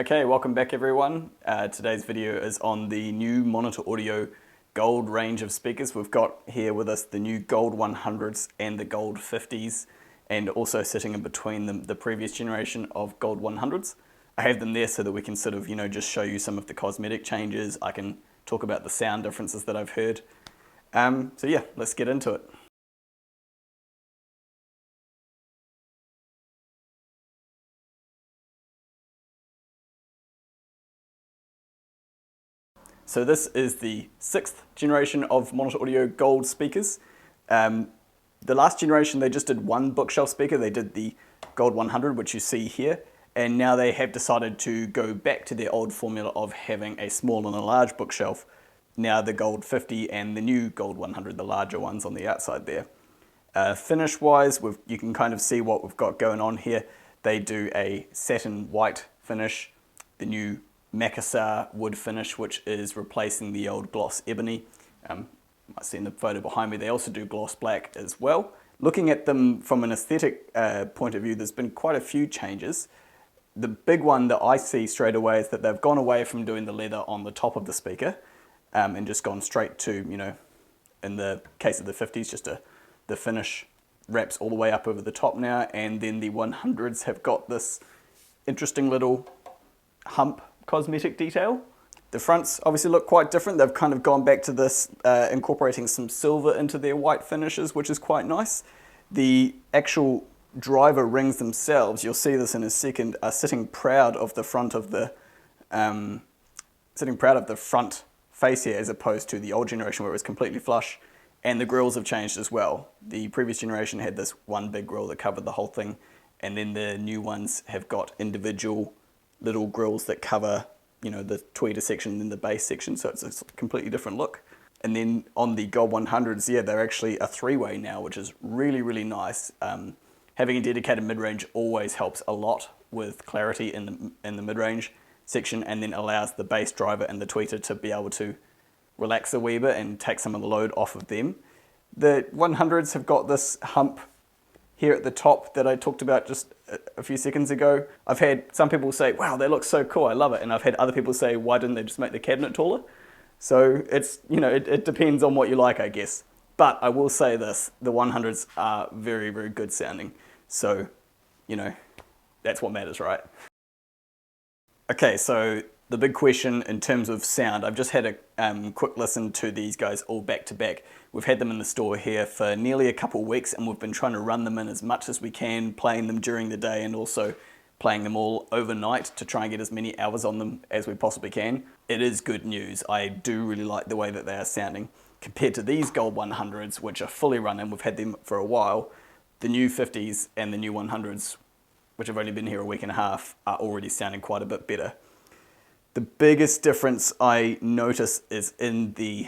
Okay, welcome back everyone. Today's video is on the new Monitor Audio Gold range of speakers. We've got here with us the new Gold 100s and the Gold 50s, and also sitting in between them the previous generation of Gold 100s. I have them there so that we can sort of, just show you some of the cosmetic changes. I can talk about the sound differences that I've heard. So yeah, let's get into it. So this is the 6th generation of Monitor Audio Gold speakers. The last generation they just did one bookshelf speaker. They did the Gold 100, which you see here, and now they have decided to go back to their old formula of having a small and a large bookshelf. Now the Gold 50 and the new Gold 100, the larger ones on the outside there. Finish wise, you can kind of see what we've got going on here. They do a satin white finish, the new Macassar wood finish, which is replacing the old gloss ebony. You might see in the photo behind me, they also do gloss black as well. Looking at them from an aesthetic point of view, there's been quite a few changes. The big one that I see straight away is that they've gone away from doing the leather on the top of the speaker and just gone straight to, in the case of the 50s, just the finish wraps all the way up over the top now, and then the 100s have got this interesting little hump cosmetic detail. The fronts obviously look quite different. They've kind of gone back to this, incorporating some silver into their white finishes, which is quite nice. The actual driver rings themselves, you'll see this in a second, are sitting proud of the front of the front face here, as opposed to the old generation where it was completely flush. And the grills have changed as well. The previous generation had this one big grill that covered the whole thing, and then the new ones have got individual little grills that cover, the tweeter section and then the bass section, so it's a completely different look. And then on the Gold 100s, yeah, they're actually a three-way now, which is really, really nice. Having a dedicated mid-range always helps a lot with clarity in the mid-range section, and then allows the bass driver and the tweeter to be able to relax a wee bit and take some of the load off of them. The 100s have got this hump here at the top that I talked about just a few seconds ago. I've had some people say, wow, they look so cool, I love it. And I've had other people say, why didn't they just make the cabinet taller? So it's, it depends on what you like, I guess. But I will say this, the 100s are very, very good sounding. So, that's what matters, right? Okay, so the big question in terms of sound, I've just had a quick listen to these guys all back to back. We've had them in the store here for nearly a couple of weeks, and we've been trying to run them in as much as we can, playing them during the day and also playing them all overnight to try and get as many hours on them as we possibly can. It is good news. I do really like the way that they are sounding. Compared to these Gold 100s, which are fully running, we've had them for a while, the new 50s and the new 100s, which have only been here a week and a half, are already sounding quite a bit better. The biggest difference I notice is in the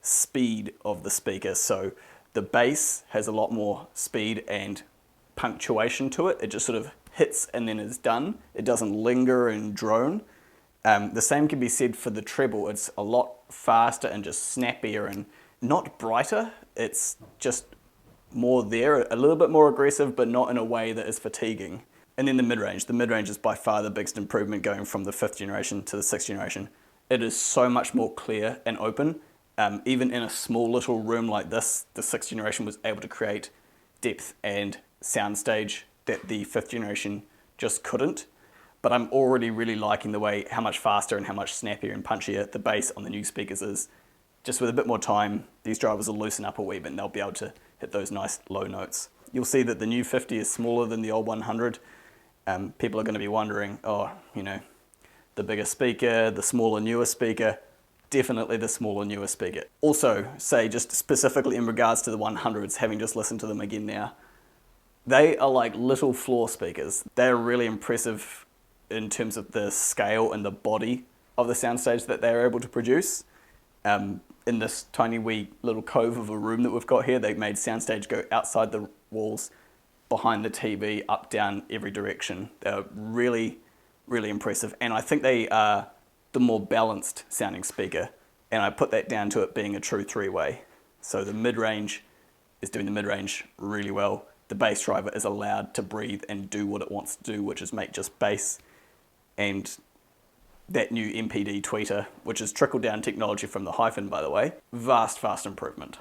speed of the speaker. So the bass has a lot more speed and punctuation to it. It just sort of hits and then is done. It doesn't linger and drone. The same can be said for the treble. It's a lot faster and just snappier and not brighter. It's just more there, a little bit more aggressive, but not in a way that is fatiguing. And then the mid-range. The mid-range is by far the biggest improvement going from the 5th generation to the 6th generation. It is so much more clear and open. Even in a small little room like this, the 6th generation was able to create depth and soundstage that the 5th generation just couldn't. But I'm already really liking the way how much faster and how much snappier and punchier the bass on the new speakers is. Just with a bit more time, these drivers will loosen up a wee bit and they'll be able to hit those nice low notes. You'll see that the new 50 is smaller than the old 100. People are going to be wondering, the bigger speaker, the smaller, newer speaker. Definitely the smaller, newer speaker. Also, say just specifically in regards to the 100s, having just listened to them again now, they are like little floor speakers. They're really impressive in terms of the scale and the body of the soundstage that they're able to produce. In this tiny wee little cove of a room that we've got here, they've made soundstage go outside the walls, behind the TV, up, down, every direction. They're really, really impressive. And I think they are the more balanced sounding speaker. And I put that down to it being a true three-way. So the mid-range is doing the mid-range really well. The bass driver is allowed to breathe and do what it wants to do, which is make just bass. and that new MPD tweeter, which is trickle-down technology from the Hyphen, by the way. Vast improvement.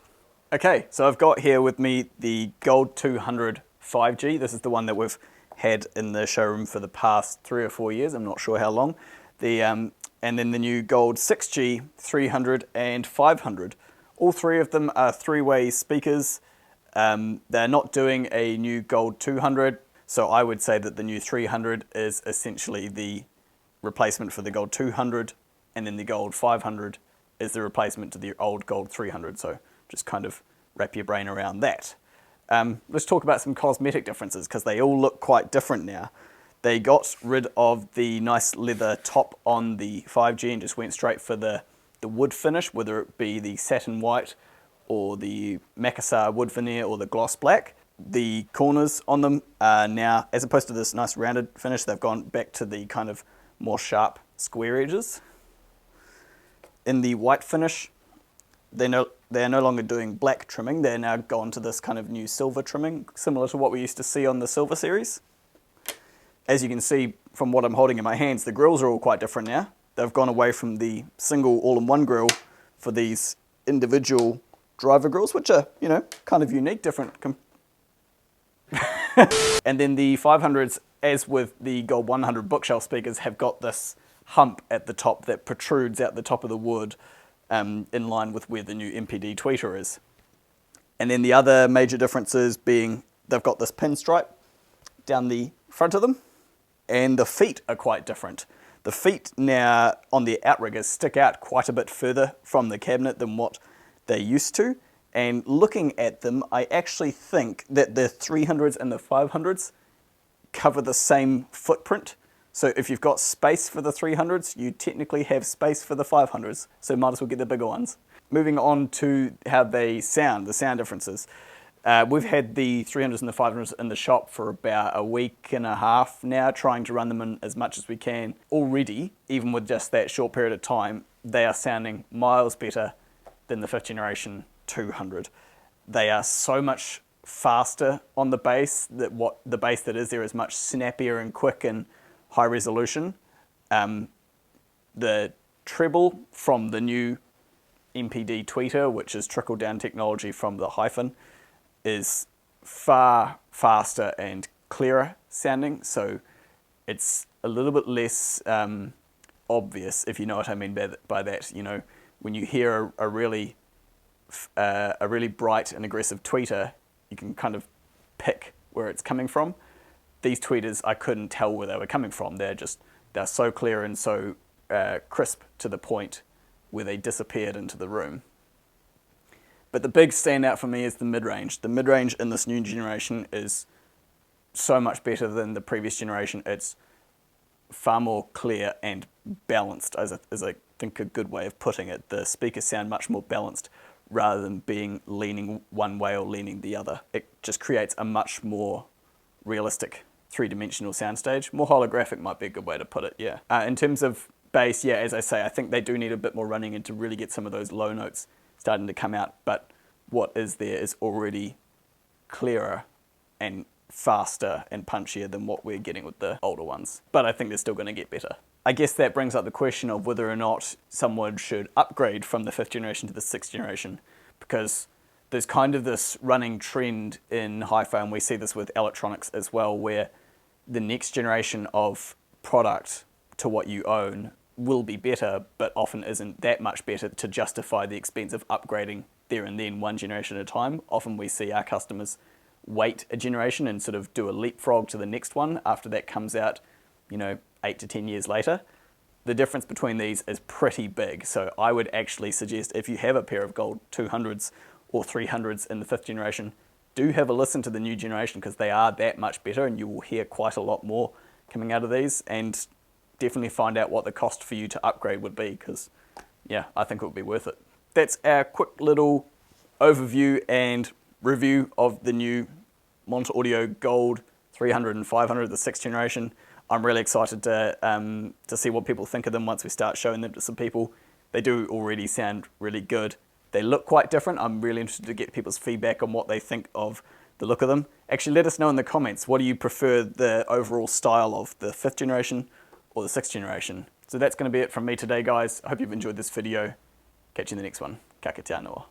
Okay, so I've got here with me the Gold 200 5G. This is the one that we've had in the showroom for the past 3 or 4 years. I'm not sure how long. And then the new Gold 6G 300 and 500. All three of them are three-way speakers. They're not doing a new Gold 200, so I would say that the new 300 is essentially the replacement for the Gold 200, and then the Gold 500 is the replacement to the old Gold 300, so just kind of wrap your brain around that. Let's talk about some cosmetic differences, because they all look quite different now. They got rid of the nice leather top on the 5G and just went straight for the wood finish, whether it be the satin white or the Macassar wood veneer or the gloss black. The corners on them are now, as opposed to this nice rounded finish, they've gone back to the kind of more sharp square edges. In the white finish, they are no longer doing black trimming. They're now gone to this kind of new silver trimming, similar to what we used to see on the Silver series. As you can see from what I'm holding in my hands, the grills are all quite different now. They've gone away from the single all-in-one grill for these individual driver grills, which are, you know, kind of unique, different. And then the 500s, as with the Gold 100 bookshelf speakers, have got this hump at the top that protrudes out the top of the wood, in line with where the new MPD tweeter is. And then the other major differences being they've got this pinstripe down the front of them, and the feet are quite different. The feet now on the outriggers stick out quite a bit further from the cabinet than what they used to. And looking at them, I actually think that the 300s and the 500s cover the same footprint. So if you've got space for the 300s, you technically have space for the 500s. So might as well get the bigger ones. Moving on to how they sound, the sound differences. We've had the 300s and the 500s in the shop for about a week and a half now, trying to run them in as much as we can. Already, even with just that short period of time, they are sounding miles better than the 5th generation 200. They are so much faster on the bass, that what the bass that is there is much snappier and quick and high resolution. The treble from the new MPD tweeter, which is trickle-down technology from the Hyphen, is far faster and clearer sounding, so it's a little bit less obvious, if you know what I mean by that. You know, when you hear a really bright and aggressive tweeter, you can kind of pick where it's coming from. These tweeters, I couldn't tell where they were coming from. They're so clear and so crisp to the point where they disappeared into the room. But the big standout for me is the mid-range. The mid-range in this new generation is so much better than the previous generation. It's far more clear and balanced, as I think a good way of putting it. The speakers sound much more balanced rather than being leaning one way or leaning the other. It just creates a much more realistic three-dimensional soundstage. More holographic might be a good way to put it, yeah. In terms of bass, yeah, as I say, I think they do need a bit more running in to really get some of those low notes starting to come out, but what is there is already clearer and faster and punchier than what we're getting with the older ones. But I think they're still going to get better. I guess that brings up the question of whether or not someone should upgrade from the 5th generation to the 6th generation, because there's kind of this running trend in hi-fi, and we see this with electronics as well, where the next generation of product to what you own will be better, but often isn't that much better to justify the expense of upgrading there and then, one generation at a time. Often we see our customers wait a generation and sort of do a leapfrog to the next one after that comes out, you know, 8 to 10 years later. The difference between these is pretty big, so I would actually suggest if you have a pair of Gold 200s or 300s in the 5th generation, do have a listen to the new generation, because they are that much better and you will hear quite a lot more coming out of these, and definitely find out what the cost for you to upgrade would be, because yeah, I think it would be worth it. That's our quick little overview and review of the new Monitor Audio Gold 300 and 500, the 6th generation. I'm really excited to see what people think of them once we start showing them to some people. They do already sound really good. They look quite different. I'm really interested to get people's feedback on what they think of the look of them. Actually, let us know in the comments, what do you prefer, the overall style of the 5th generation or the 6th generation. So that's going to be it from me today, guys. I hope you've enjoyed this video. Catch you in the next one. Ka kite anō.